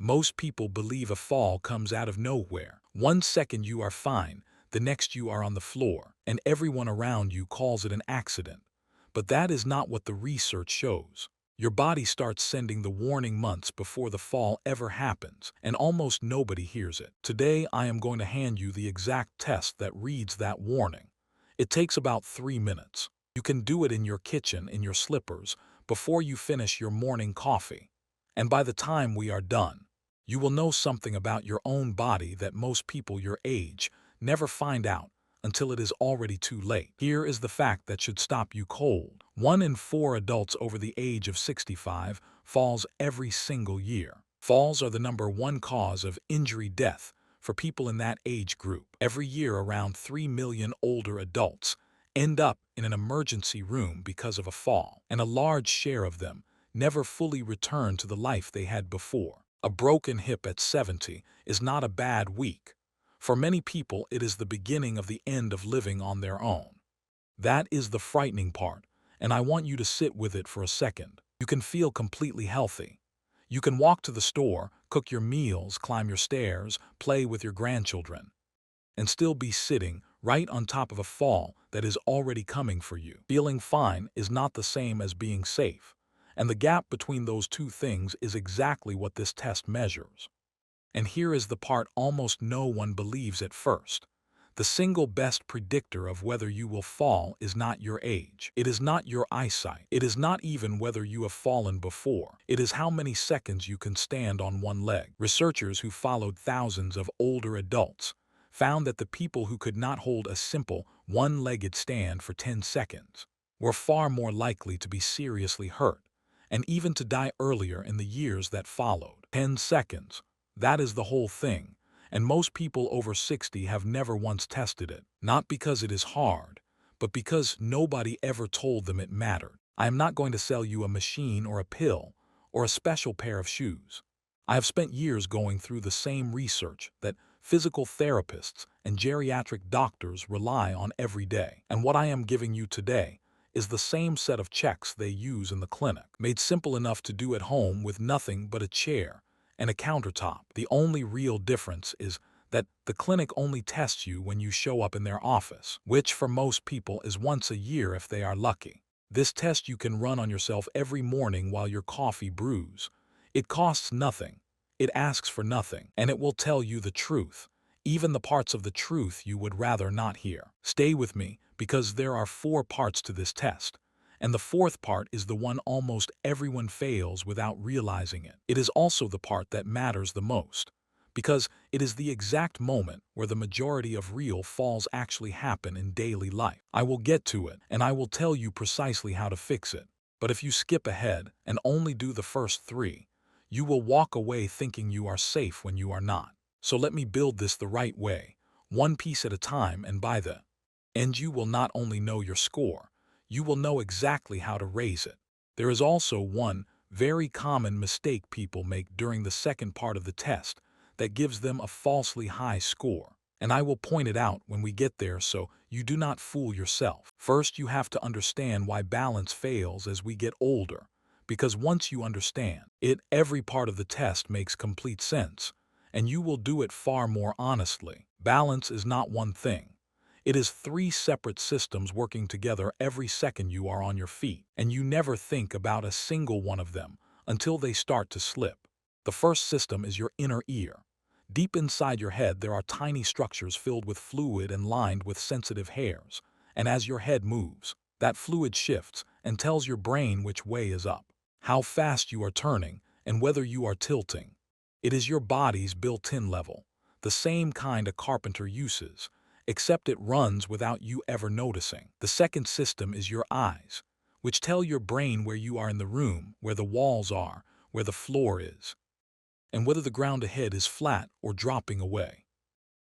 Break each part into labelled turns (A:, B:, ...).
A: Most people believe a fall comes out of nowhere. One second you are fine, the next you are on the floor, and everyone around you calls it an accident. But that is not what the research shows. Your body starts sending the warning months before the fall ever happens, and almost nobody hears it. Today, I am going to hand you the exact test that reads that warning. It takes about 3 minutes. You can do it in your kitchen, in your slippers, before you finish your morning coffee. And by the time we are done, you will know something about your own body that most people your age never find out until it is already too late. Here is the fact that should stop you cold. 1 in 4 adults over the age of 65 falls every single year. Falls are the #1 cause of injury death for people in that age group. Every year, around 3 million older adults end up in an emergency room because of a fall, and a large share of them never fully return to the life they had before. A broken hip at 70 is not a bad week. For many people, it is the beginning of the end of living on their own. That is the frightening part, and I want you to sit with it for a second. You can feel completely healthy. You can walk to the store, cook your meals, climb your stairs, play with your grandchildren, and still be sitting right on top of a fall that is already coming for you. Feeling fine is not the same as being safe, and the gap between those two things is exactly what this test measures. And here is the part almost no one believes at first. The single best predictor of whether you will fall is not your age. It is not your eyesight. It is not even whether you have fallen before. It is how many seconds you can stand on one leg. Researchers who followed thousands of older adults found that the people who could not hold a simple one-legged stand for 10 seconds were far more likely to be seriously hurt and even to die earlier in the years that followed. 10 seconds. That is the whole thing, and most people over 60 have never once tested it. Not because it is hard, but because nobody ever told them it mattered. I am not going to sell you a machine or a pill or a special pair of shoes. I have spent years going through the same research that physical therapists and geriatric doctors rely on every day. And what I am giving you today is the same set of checks they use in the clinic, made simple enough to do at home with nothing but a chair and a countertop. The only real difference is that the clinic only tests you when you show up in their office, which for most people is once a year if they are lucky. This test you can run on yourself every morning while your coffee brews. It costs nothing, it asks for nothing, and it will tell you the truth, even the parts of the truth you would rather not hear. Stay with me, because there are 4 parts to this test. And the 4th part is the one almost everyone fails without realizing it. It is also the part that matters the most, because it is the exact moment where the majority of real falls actually happen in daily life. I will get to it, and I will tell you precisely how to fix it. But if you skip ahead and only do the first 3, you will walk away thinking you are safe when you are not. So let me build this the right way, one piece at a time, and by the end you will not only know your score, you will know exactly how to raise it. There is also one very common mistake people make during the second part of the test that gives them a falsely high score, and I will point it out when we get there so you do not fool yourself. First, you have to understand why balance fails as we get older, because once you understand it, every part of the test makes complete sense, and you will do it far more honestly. Balance is not one thing. It is 3 separate systems working together every second you are on your feet, and you never think about a single one of them until they start to slip. The first system is your inner ear. Deep inside your head there are tiny structures filled with fluid and lined with sensitive hairs, and as your head moves, that fluid shifts and tells your brain which way is up, how fast you are turning, and whether you are tilting. It is your body's built-in level, the same kind a carpenter uses, except it runs without you ever noticing. The second system is your eyes, which tell your brain where you are in the room, where the walls are, where the floor is, and whether the ground ahead is flat or dropping away.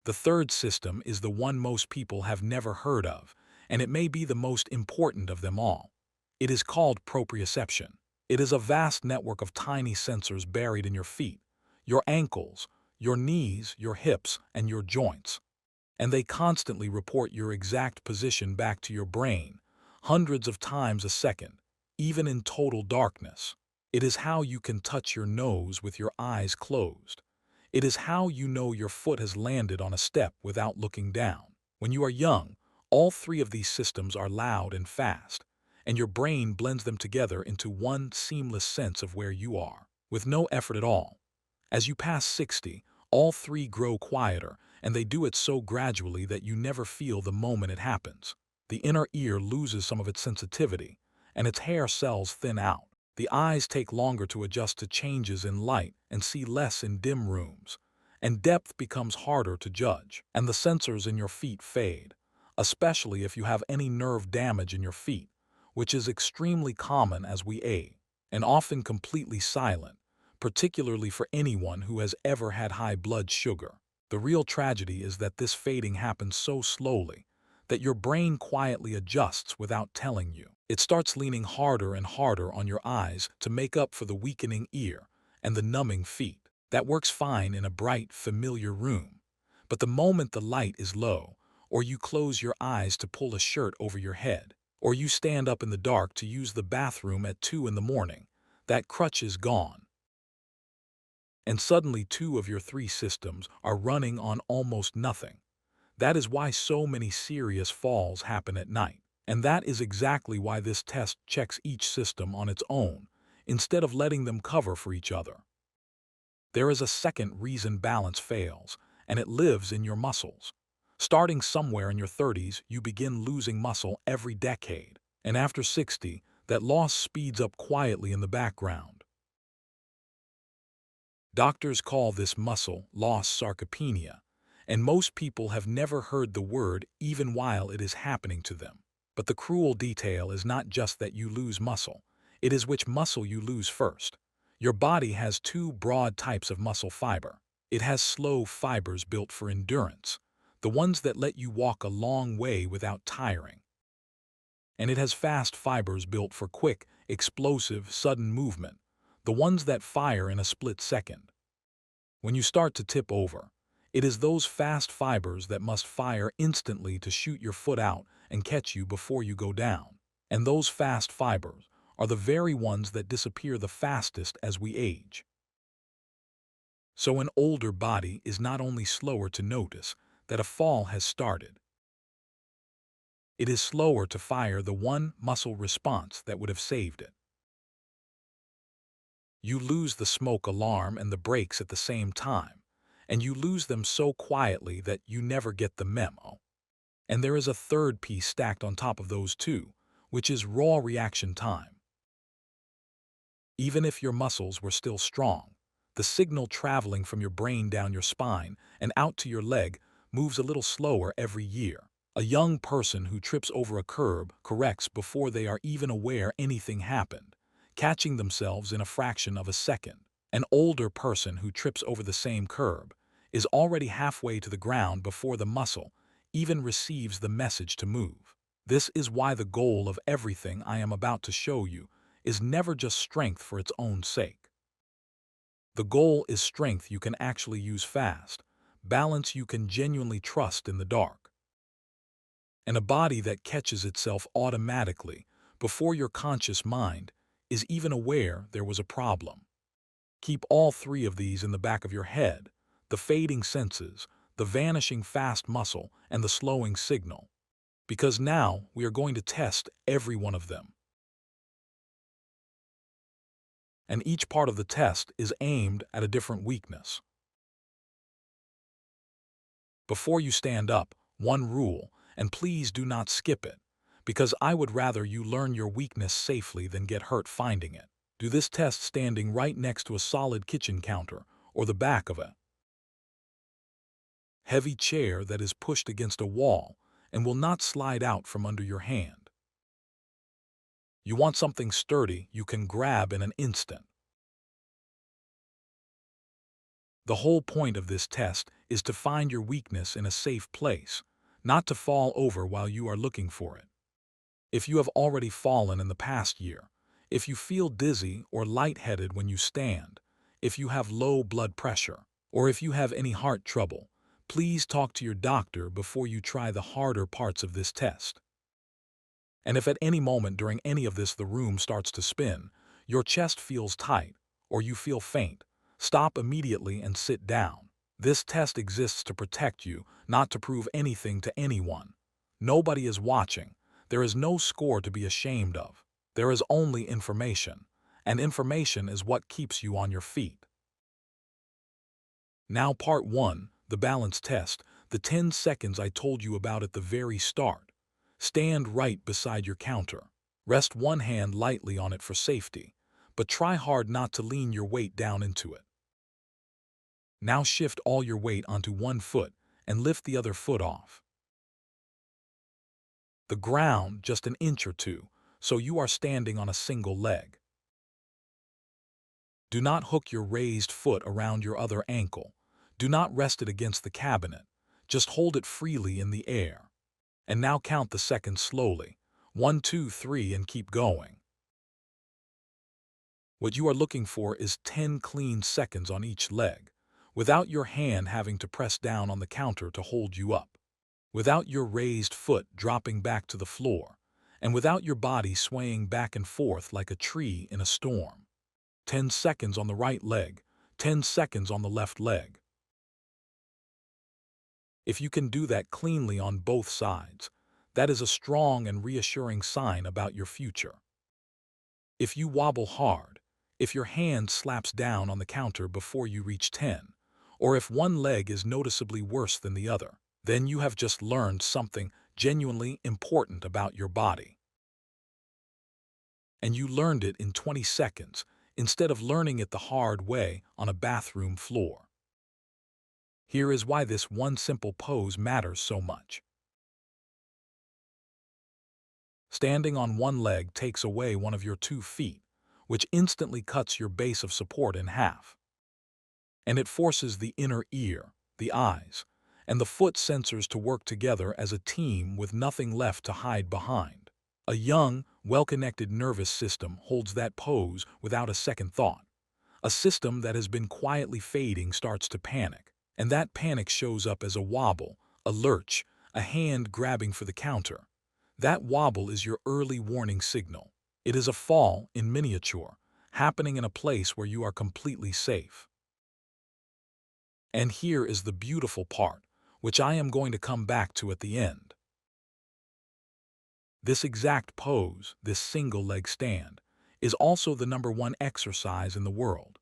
A: The third system is the one most people have never heard of, and it may be the most important of them all. It is called proprioception. It is a vast network of tiny sensors buried in your feet, your ankles, your knees, your hips, and your joints, and they constantly report your exact position back to your brain, hundreds of times a second, even in total darkness. It is how you can touch your nose with your eyes closed. It is how you know your foot has landed on a step without looking down. When you are young, all three of these systems are loud and fast, and your brain blends them together into one seamless sense of where you are, with no effort at all. As you pass 60, all three grow quieter, and they do it so gradually that you never feel the moment it happens. The inner ear loses some of its sensitivity, and its hair cells thin out. The eyes take longer to adjust to changes in light and see less in dim rooms, and depth becomes harder to judge, and the sensors in your feet fade, especially if you have any nerve damage in your feet, which is extremely common as we age, and often completely silent, particularly for anyone who has ever had high blood sugar. The real tragedy is that this fading happens so slowly that your brain quietly adjusts without telling you. It starts leaning harder and harder on your eyes to make up for the weakening ear and the numbing feet. That works fine in a bright, familiar room. But the moment the light is low, or you close your eyes to pull a shirt over your head, or you stand up in the dark to use the bathroom at 2 in the morning, that crutch is gone. And suddenly 2 of your 3 systems are running on almost nothing. That is why so many serious falls happen at night. And that is exactly why this test checks each system on its own, instead of letting them cover for each other. There is a second reason balance fails, and it lives in your muscles. Starting somewhere in your 30s, you begin losing muscle every decade, and after 60, that loss speeds up quietly in the background. Doctors call this muscle loss sarcopenia, and most people have never heard the word even while it is happening to them. But the cruel detail is not just that you lose muscle, it is which muscle you lose first. Your body has 2 broad types of muscle fiber. It has slow fibers built for endurance, the ones that let you walk a long way without tiring. And it has fast fibers built for quick, explosive, sudden movement, the ones that fire in a split second. When you start to tip over, it is those fast fibers that must fire instantly to shoot your foot out and catch you before you go down. And those fast fibers are the very ones that disappear the fastest as we age. So an older body is not only slower to notice that a fall has started, it is slower to fire the one muscle response that would have saved it. You lose the smoke alarm and the brakes at the same time, and you lose them so quietly that you never get the memo. And there is a third piece stacked on top of those 2, which is raw reaction time. Even if your muscles were still strong, the signal traveling from your brain down your spine and out to your leg moves a little slower every year. A young person who trips over a curb corrects before they are even aware anything happened, catching themselves in a fraction of a second. An older person who trips over the same curb is already halfway to the ground before the muscle even receives the message to move. This is why the goal of everything I am about to show you is never just strength for its own sake. The goal is strength you can actually use fast, balance you can genuinely trust in the dark, and a body that catches itself automatically before your conscious mind is even aware there was a problem. Keep all 3 of these in the back of your head: the fading senses, the vanishing fast muscle, and the slowing signal. Because now we are going to test every one of them. And each part of the test is aimed at a different weakness. Before you stand up, one rule, and please do not skip it, because I would rather you learn your weakness safely than get hurt finding it. Do this test standing right next to a solid kitchen counter or the back of a heavy chair that is pushed against a wall and will not slide out from under your hand. You want something sturdy you can grab in an instant. The whole point of this test is to find your weakness in a safe place, not to fall over while you are looking for it. If you have already fallen in the past year, if you feel dizzy or lightheaded when you stand, if you have low blood pressure, or if you have any heart trouble, please talk to your doctor before you try the harder parts of this test. And if at any moment during any of this the room starts to spin, Your chest feels tight, or you feel faint. Stop immediately and sit down. This test exists to protect you, not to prove anything to anyone. Nobody is watching. There is no score to be ashamed of. There is only information, and information is what keeps you on your feet. Now part 1, the balance test, the 10 seconds I told you about at the very start. Stand right beside your counter. Rest one hand lightly on it for safety, but try hard not to lean your weight down into it. Now shift all your weight onto one foot and lift the other foot off the ground just an inch or two, so you are standing on a single leg. Do not hook your raised foot around your other ankle. Do not rest it against the cabinet. Just hold it freely in the air. And now count the seconds slowly. 1, 2, 3, and keep going. What you are looking for is 10 clean seconds on each leg, without your hand having to press down on the counter to hold you up, without your raised foot dropping back to the floor, and without your body swaying back and forth like a tree in a storm. 10 seconds on the right leg, 10 seconds on the left leg. If you can do that cleanly on both sides, that is a strong and reassuring sign about your future. If you wobble hard, if your hand slaps down on the counter before you reach 10, or if one leg is noticeably worse than the other, then you have just learned something genuinely important about your body. And you learned it in 20 seconds instead of learning it the hard way on a bathroom floor. Here is why this one simple pose matters so much. Standing on one leg takes away one of your 2 feet, which instantly cuts your base of support in half. And it forces the inner ear, the eyes, and the foot sensors to work together as a team with nothing left to hide behind. A young, well-connected nervous system holds that pose without a second thought. A system that has been quietly fading starts to panic, and that panic shows up as a wobble, a lurch, a hand grabbing for the counter. That wobble is your early warning signal. It is a fall in miniature, happening in a place where you are completely safe. And here is the beautiful part, which I am going to come back to at the end. This exact pose, this single leg stand, is also the #1 exercise in the world.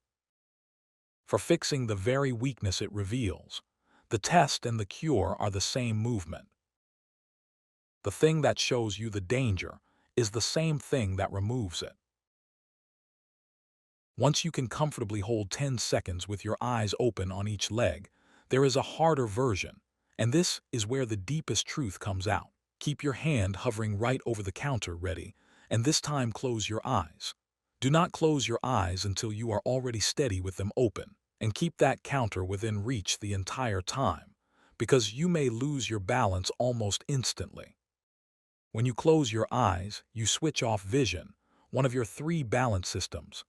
A: For fixing the very weakness it reveals, the test and the cure are the same movement. The thing that shows you the danger is the same thing that removes it. Once you can comfortably hold 10 seconds with your eyes open on each leg, there is a harder version, and this is where the deepest truth comes out. Keep your hand hovering right over the counter ready, and this time close your eyes. Do not close your eyes until you are already steady with them open, and keep that counter within reach the entire time, because you may lose your balance almost instantly. When you close your eyes, you switch off vision, one of your 3 balance systems.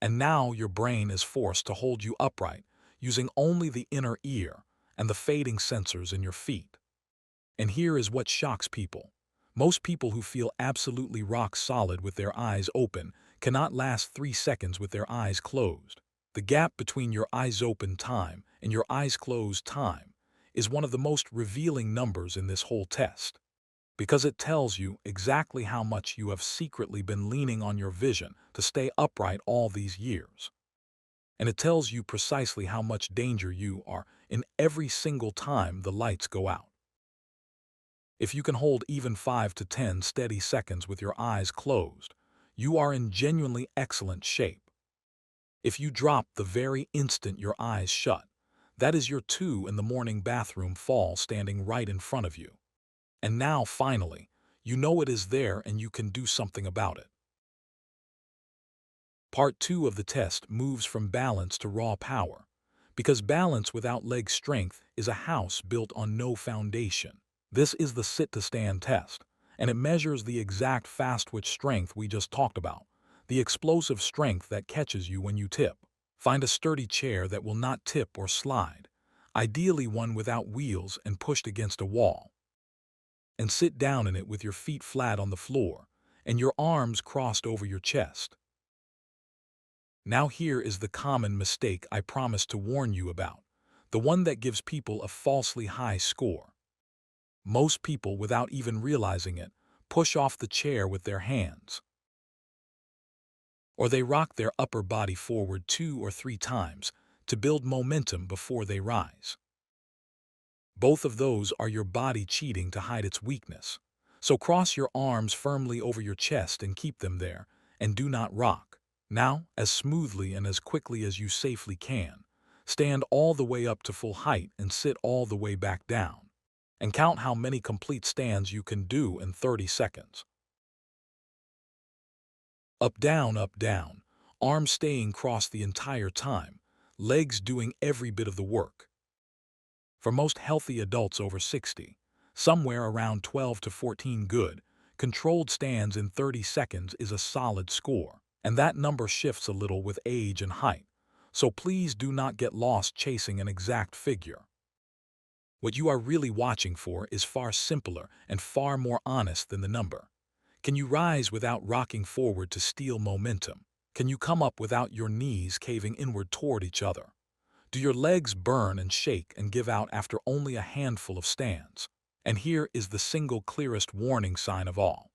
A: And now your brain is forced to hold you upright, using only the inner ear and the fading sensors in your feet. And here is what shocks people. Most people who feel absolutely rock solid with their eyes open cannot last 3 seconds with their eyes closed. The gap between your eyes open time and your eyes closed time is one of the most revealing numbers in this whole test, because it tells you exactly how much you have secretly been leaning on your vision to stay upright all these years. And it tells you precisely how much danger you are in every single time the lights go out. If you can hold even 5 to 10 steady seconds with your eyes closed, you are in genuinely excellent shape. If you drop the very instant your eyes shut, that is your 2 in the morning bathroom fall standing right in front of you. And now, finally, you know it is there and you can do something about it. Part 2 of the test moves from balance to raw power, because balance without leg strength is a house built on no foundation. This is the sit-to-stand test, and it measures the exact fast-twitch strength we just talked about, the explosive strength that catches you when you tip. Find a sturdy chair that will not tip or slide, ideally one without wheels and pushed against a wall. And sit down in it with your feet flat on the floor, and your arms crossed over your chest. Now here is the common mistake I promised to warn you about, the one that gives people a falsely high score. Most people, without even realizing it, push off the chair with their hands, or they rock their upper body forward 2 or 3 times to build momentum before they rise. Both of those are your body cheating to hide its weakness. So cross your arms firmly over your chest and keep them there, and do not rock. Now, as smoothly and as quickly as you safely can, stand all the way up to full height and sit all the way back down. And count how many complete stands you can do in 30 seconds. Up, down, arms staying crossed the entire time, legs doing every bit of the work. For most healthy adults over 60, somewhere around 12 to 14 good, controlled stands in 30 seconds is a solid score, and that number shifts a little with age and height, so please do not get lost chasing an exact figure. What you are really watching for is far simpler and far more honest than the number. Can you rise without rocking forward to steal momentum? Can you come up without your knees caving inward toward each other? Do your legs burn and shake and give out after only a handful of stands? And here is the single clearest warning sign of all.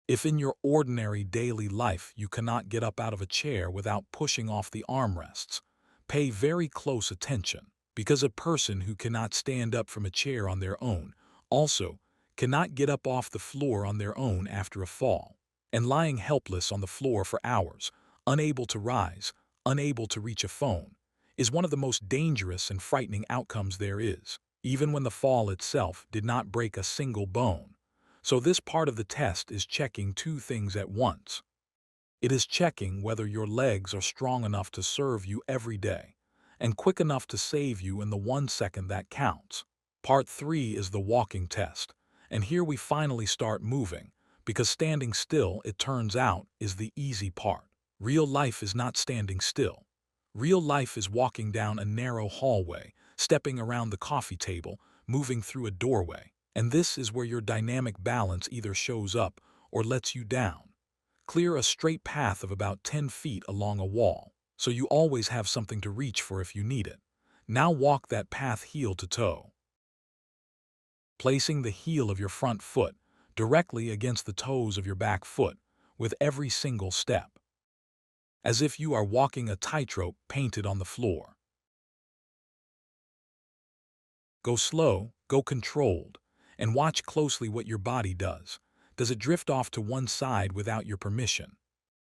A: If in your ordinary daily life you cannot get up out of a chair without pushing off the armrests, pay very close attention, because a person who cannot stand up from a chair on their own also cannot get up off the floor on their own after a fall, and lying helpless on the floor for hours, unable to rise, unable to reach a phone, is one of the most dangerous and frightening outcomes there is, even when the fall itself did not break a single bone. So this part of the test is checking 2 things at once. It is checking whether your legs are strong enough to serve you every day, and quick enough to save you in the 1 second that counts. Part 3 is the walking test, and here we finally start moving, because standing still, it turns out, is the easy part. Real life is not standing still. Real life is walking down a narrow hallway, stepping around the coffee table, moving through a doorway. And this is where your dynamic balance either shows up or lets you down. Clear a straight path of about 10 feet along a wall, so you always have something to reach for if you need it. Now walk that path heel to toe, placing the heel of your front foot directly against the toes of your back foot with every single step, as if you are walking a tightrope painted on the floor. Go slow, go controlled, and watch closely what your body does. Does it drift off to one side without your permission?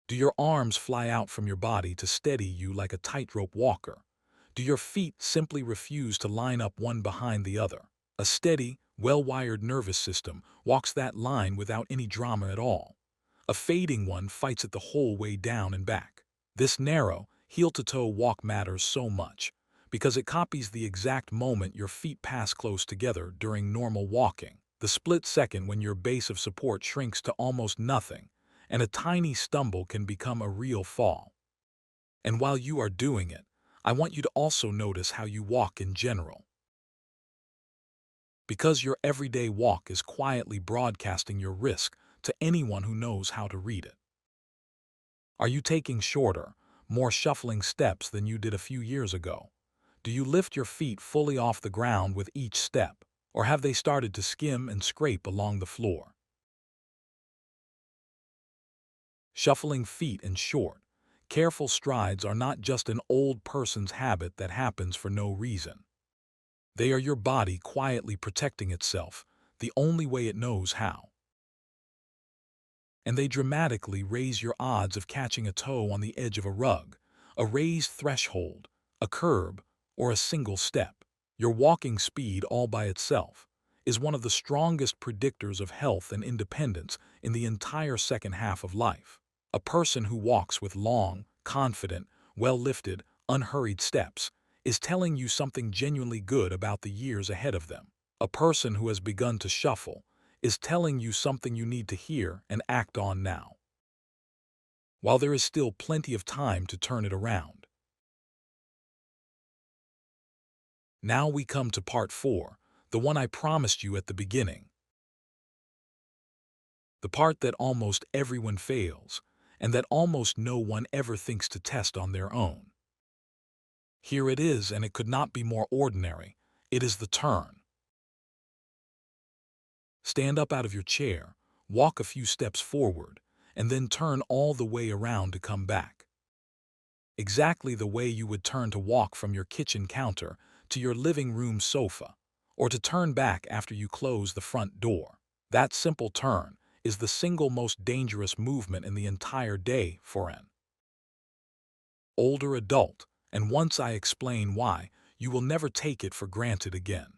A: Do your arms fly out from your body to steady you like a tightrope walker? Do your feet simply refuse to line up one behind the other? A steady, well-wired nervous system walks that line without any drama at all. A fading one fights it the whole way down and back. This narrow, heel-to-toe walk matters so much, because it copies the exact moment your feet pass close together during normal walking, the split second when your base of support shrinks to almost nothing, and a tiny stumble can become a real fall. And while you are doing it, I want you to also notice how you walk in general, because your everyday walk is quietly broadcasting your risk to anyone who knows how to read it. Are you taking shorter, more shuffling steps than you did a few years ago? Do you lift your feet fully off the ground with each step, or have they started to skim and scrape along the floor? Shuffling feet and short, careful strides are not just an old person's habit that happens for no reason. They are your body quietly protecting itself, the only way it knows how. And they dramatically raise your odds of catching a toe on the edge of a rug, a raised threshold, a curb, or a single step. Your walking speed all by itself is one of the strongest predictors of health and independence in the entire second half of life. A person who walks with long, confident, well-lifted, unhurried steps is telling you something genuinely good about the years ahead of them. A person who has begun to shuffle is telling you something you need to hear and act on now, while there is still plenty of time to turn it around. Now we come to part 4, the one I promised you at the beginning. the part that almost everyone fails, and that almost no one ever thinks to test on their own. Here it is, and it could not be more ordinary. It is the turn. Stand up out of your chair, walk a few steps forward, and then turn all the way around to come back. Exactly the way you would turn to walk from your kitchen counter to your living room sofa, or to turn back after you close the front door. That simple turn is the single most dangerous movement in the entire day for an older adult, and once I explain why, you will never take it for granted again.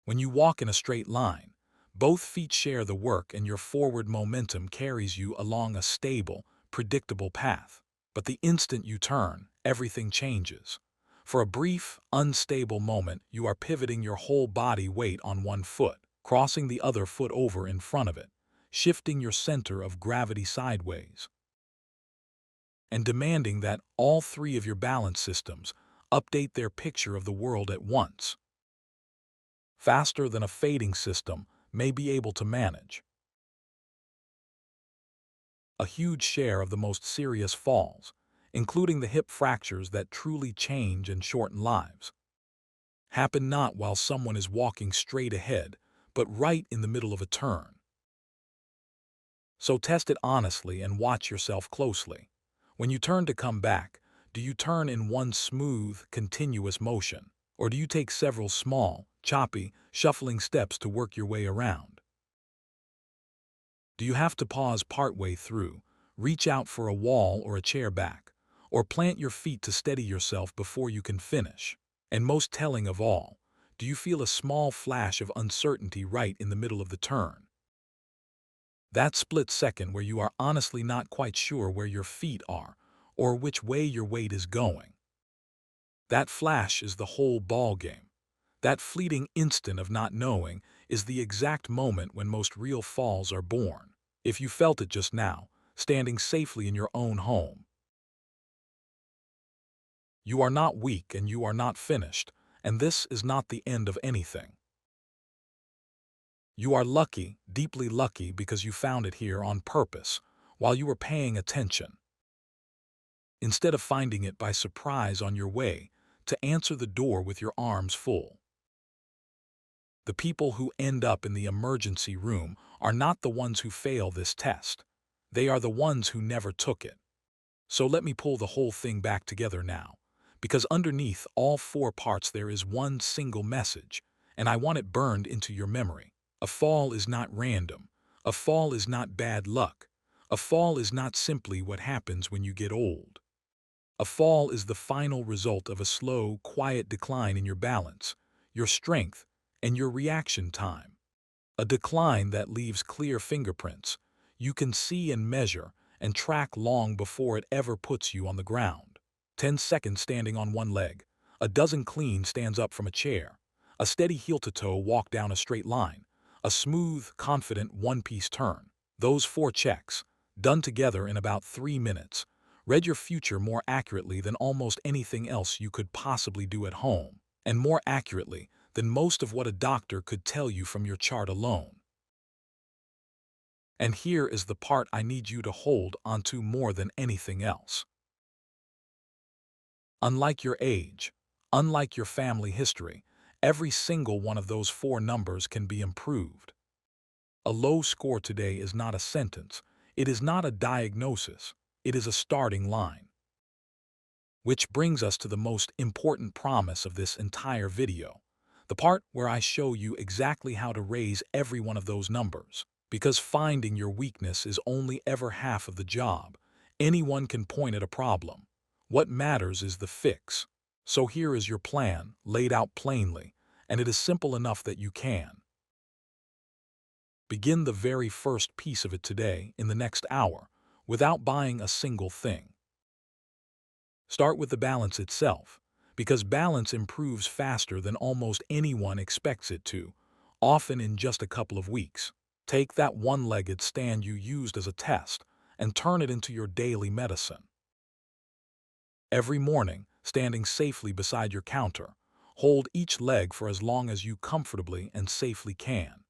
A: When you walk in a straight line, both feet share the work and your forward momentum carries you along a stable, predictable path. But the instant you turn, everything changes. For a brief, unstable moment, you are pivoting your whole body weight on one foot, crossing the other foot over in front of it, shifting your center of gravity sideways, and demanding that all three of your balance systems update their picture of the world at once, faster than a fading system may be able to manage. A huge share of the most serious falls, including the hip fractures that truly change and shorten lives, happen not while someone is walking straight ahead, but right in the middle of a turn. So test it honestly and watch yourself closely. When you turn to come back, do you turn in one smooth, continuous motion, or do you take several small, choppy, shuffling steps to work your way around? Do you have to pause partway through, reach out for a wall or a chair back, or plant your feet to steady yourself before you can finish? And most telling of all, do you feel a small flash of uncertainty right in the middle of the turn? That split second where you are honestly not quite sure where your feet are or which way your weight is going. That flash is the whole ball game. That fleeting instant of not knowing is the exact moment when most real falls are born. If you felt it just now, standing safely in your own home, you are not weak and you are not finished, and this is not the end of anything. You are lucky, deeply lucky, because you found it here on purpose, while you were paying attention, instead of finding it by surprise on your way to answer the door with your arms full. The people who end up in the emergency room are not the ones who fail this test. They are the ones who never took it. So let me pull the whole thing back together now, because underneath all four parts there is one single message, and I want it burned into your memory. A fall is not random. A fall is not bad luck. A fall is not simply what happens when you get old. A fall is the final result of a slow, quiet decline in your balance, your strength, and your reaction time. A decline that leaves clear fingerprints you can see and measure and track long before it ever puts you on the ground. 10 seconds standing on one leg, a dozen clean stands up from a chair, a steady heel-to-toe walk down a straight line, a smooth, confident one-piece turn. Those 4 checks, done together in about 3 minutes, read your future more accurately than almost anything else you could possibly do at home, and more accurately than most of what a doctor could tell you from your chart alone. And here is the part I need you to hold onto more than anything else. Unlike your age, unlike your family history, every single one of those 4 numbers can be improved. A low score today is not a sentence, it is not a diagnosis, it is a starting line. Which brings us to the most important promise of this entire video, the part where I show you exactly how to raise every one of those numbers. Because finding your weakness is only ever half of the job. Anyone can point at a problem. What matters is the fix. So here is your plan, laid out plainly, and it is simple enough that you can begin the very first piece of it today, in the next hour, without buying a single thing. Start with the balance itself, because balance improves faster than almost anyone expects it to, often in just a couple of weeks. Take that one-legged stand you used as a test and turn it into your daily medicine. Every morning, standing safely beside your counter, hold each leg for as long as you comfortably and safely can.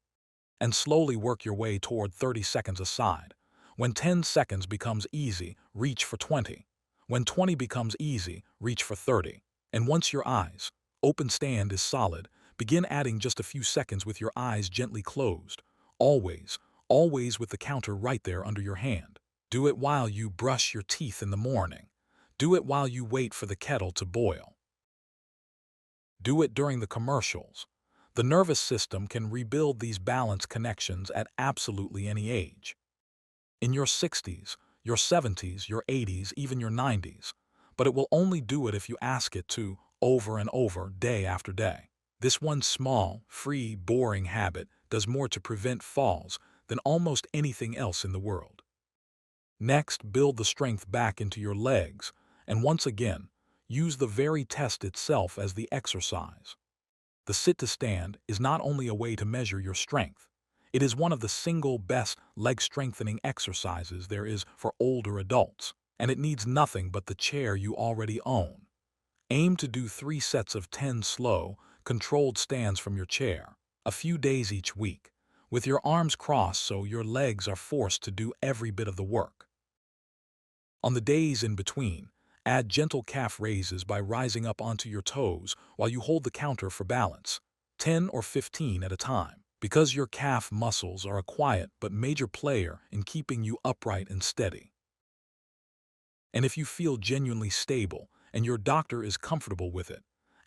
A: and slowly work your way toward 30 seconds a side. When 10 seconds becomes easy, reach for 20. When 20 becomes easy, reach for 30. And once your eyes open stand is solid, begin adding just a few seconds with your eyes gently closed. Always, always with the counter right there under your hand. Do it while you brush your teeth in the morning. Do it while you wait for the kettle to boil. Do it during the commercials. The nervous system can rebuild these balance connections at absolutely any age. In your 60s, your 70s, your 80s, even your 90s. But it will only do it if you ask it to, over and over, day after day. This one small, free, boring habit does more to prevent falls than almost anything else in the world. Next, build the strength back into your legs, and once again, use the very test itself as the exercise. The sit-to-stand is not only a way to measure your strength, it is one of the single best leg-strengthening exercises there is for older adults, and it needs nothing but the chair you already own. Aim to do 3 sets of 10 slow, controlled stands from your chair, a few days each week, with your arms crossed so your legs are forced to do every bit of the work. On the days in between, add gentle calf raises by rising up onto your toes while you hold the counter for balance, 10 or 15 at a time, because your calf muscles are a quiet but major player in keeping you upright and steady. And if you feel genuinely stable and your doctor is comfortable with it,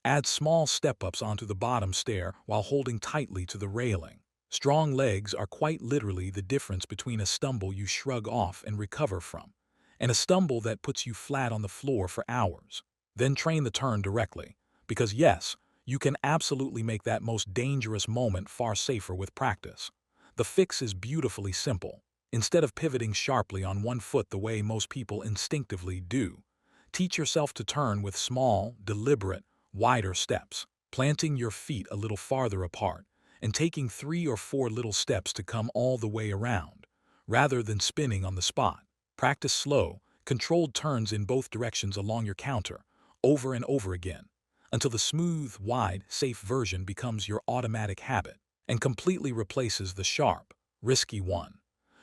A: add small step-ups onto the bottom stair while holding tightly to the railing. Strong legs are quite literally the difference between a stumble you shrug off and recover from, and a stumble that puts you flat on the floor for hours. Then train the turn directly, because yes, you can absolutely make that most dangerous moment far safer with practice. The fix is beautifully simple. Instead of pivoting sharply on one foot the way most people instinctively do, teach yourself to turn with small, deliberate, wider steps, planting your feet a little farther apart and taking 3 or 4 little steps to come all the way around, rather than spinning on the spot. Practice slow, controlled turns in both directions along your counter, over and over again, until the smooth, wide, safe version becomes your automatic habit and completely replaces the sharp, risky one.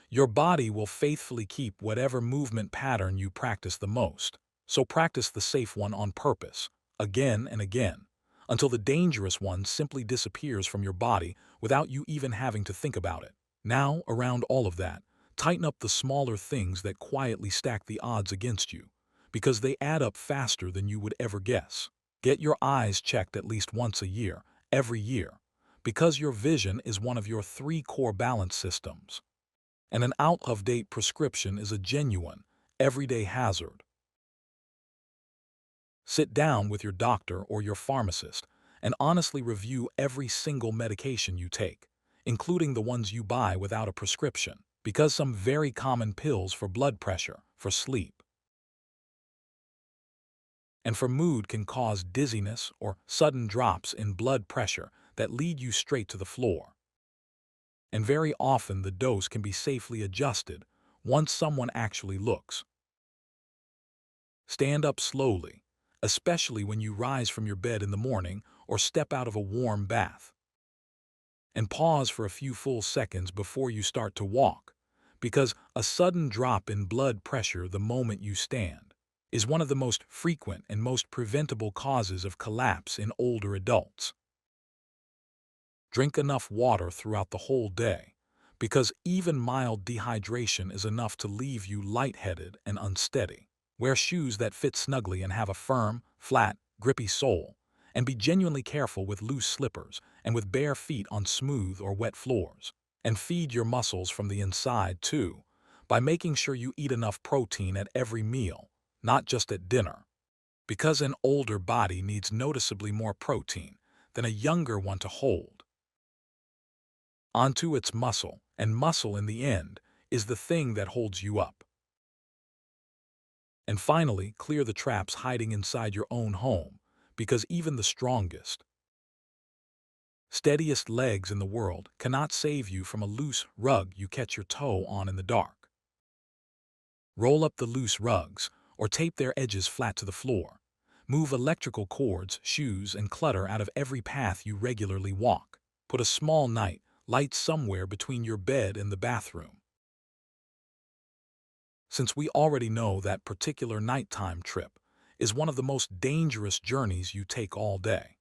A: Your body will faithfully keep whatever movement pattern you practice the most, so practice the safe one on purpose, again and again, until the dangerous one simply disappears from your body without you even having to think about it. Now, around all of that, tighten up the smaller things that quietly stack the odds against you, because they add up faster than you would ever guess. Get your eyes checked at least once a year, every year, because your vision is one of your 3 core balance systems. And an out-of-date prescription is a genuine, everyday hazard. Sit down with your doctor or your pharmacist and honestly review every single medication you take, including the ones you buy without a prescription, because some very common pills for blood pressure, for sleep, and for mood can cause dizziness or sudden drops in blood pressure that lead you straight to the floor. And very often the dose can be safely adjusted once someone actually looks. Stand up slowly, especially when you rise from your bed in the morning or step out of a warm bath. And pause for a few full seconds before you start to walk, because a sudden drop in blood pressure the moment you stand is one of the most frequent and most preventable causes of collapse in older adults. Drink enough water throughout the whole day, because even mild dehydration is enough to leave you lightheaded and unsteady. Wear shoes that fit snugly and have a firm, flat, grippy sole, and be genuinely careful with loose slippers and with bare feet on smooth or wet floors. And feed your muscles from the inside too, by making sure you eat enough protein at every meal, not just at dinner. Because an older body needs noticeably more protein than a younger one to hold onto its muscle, and muscle in the end is the thing that holds you up. And finally, clear the traps hiding inside your own home, because even the strongest, steadiest legs in the world cannot save you from a loose rug you catch your toe on in the dark. Roll up the loose rugs, or tape their edges flat to the floor. Move electrical cords, shoes, and clutter out of every path you regularly walk. Put a small night, light somewhere between your bed and the bathroom. Since we already know that particular nighttime trip is one of the most dangerous journeys you take all day,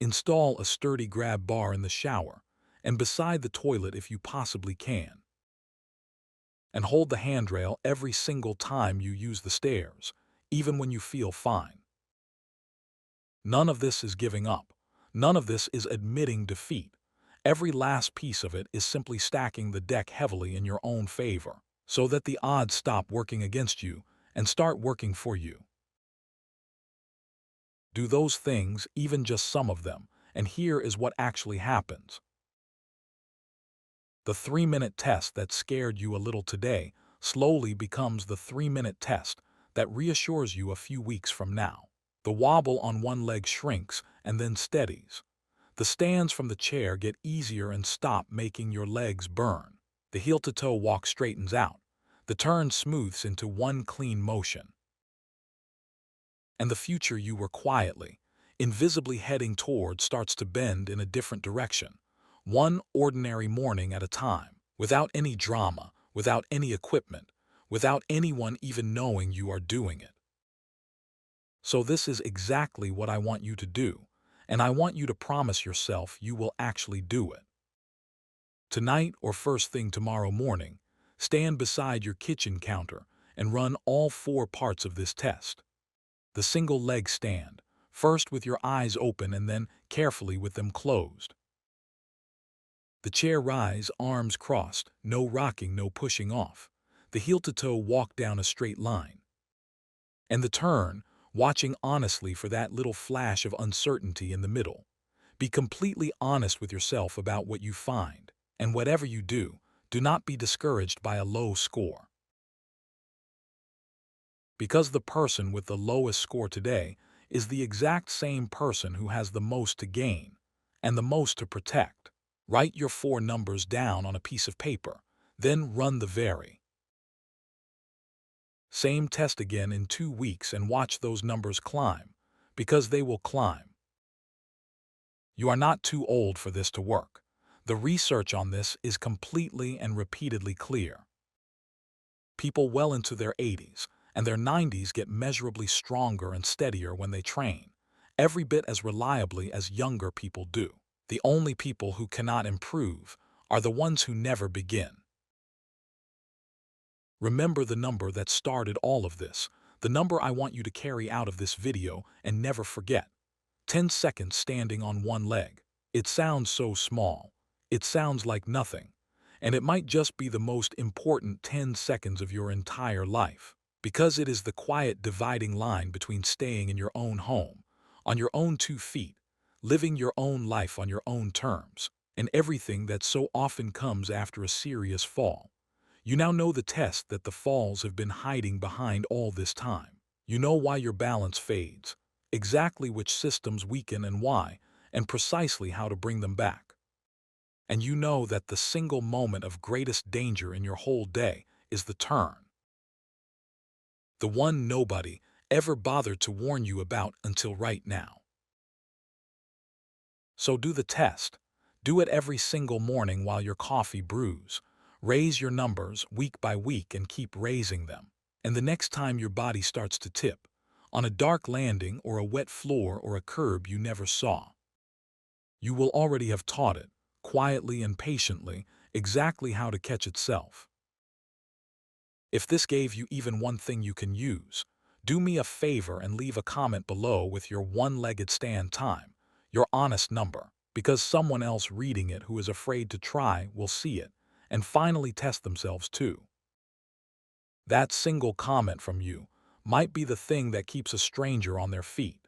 A: install a sturdy grab bar in the shower and beside the toilet if you possibly can, and hold the handrail every single time you use the stairs, even when you feel fine. None of this is giving up. None of this is admitting defeat. Every last piece of it is simply stacking the deck heavily in your own favor, so that the odds stop working against you and start working for you. Do those things, even just some of them, and here is what actually happens. The 3-minute test that scared you a little today slowly becomes the 3-minute test that reassures you a few weeks from now. The wobble on one leg shrinks and then steadies. The stands from the chair get easier and stop making your legs burn. The heel-to-toe walk straightens out. The turn smooths into one clean motion. And the future you were quietly, invisibly heading toward starts to bend in a different direction, one ordinary morning at a time, without any drama, without any equipment, without anyone even knowing you are doing it. So this is exactly what I want you to do, and I want you to promise yourself you will actually do it. Tonight or first thing tomorrow morning, stand beside your kitchen counter and run all 4 parts of this test. The single leg stand, first with your eyes open and then carefully with them closed. The chair rise, arms crossed, no rocking, no pushing off. The heel-to-toe walk down a straight line. And the turn, watching honestly for that little flash of uncertainty in the middle. Be completely honest with yourself about what you find, and whatever you do not be discouraged by a low score. Because the person with the lowest score today is the exact same person who has the most to gain and the most to protect. Write your 4 numbers down on a piece of paper, then run the very same test again in 2 weeks and watch those numbers climb, because they will climb. You are not too old for this to work. The research on this is completely and repeatedly clear. People well into their 80s and their 90s get measurably stronger and steadier when they train, every bit as reliably as younger people do. The only people who cannot improve are the ones who never begin. Remember the number that started all of this, the number I want you to carry out of this video and never forget. 10 seconds standing on one leg. It sounds so small. It sounds like nothing. And it might just be the most important 10 seconds of your entire life, because it is the quiet dividing line between staying in your own home, on your own 2 feet, living your own life on your own terms, and everything that so often comes after a serious fall. You now know the test that the falls have been hiding behind all this time. You know why your balance fades, exactly which systems weaken and why, and precisely how to bring them back. And you know that the single moment of greatest danger in your whole day is the turn. The one nobody ever bothered to warn you about until right now. So do the test. Do it every single morning while your coffee brews. Raise your numbers week by week and keep raising them. And the next time your body starts to tip, on a dark landing or a wet floor or a curb you never saw, you will already have taught it, quietly and patiently, exactly how to catch itself. If this gave you even one thing you can use, do me a favor and leave a comment below with your one-legged stand time, your honest number, because someone else reading it who is afraid to try will see it and finally test themselves too. That single comment from you might be the thing that keeps a stranger on their feet.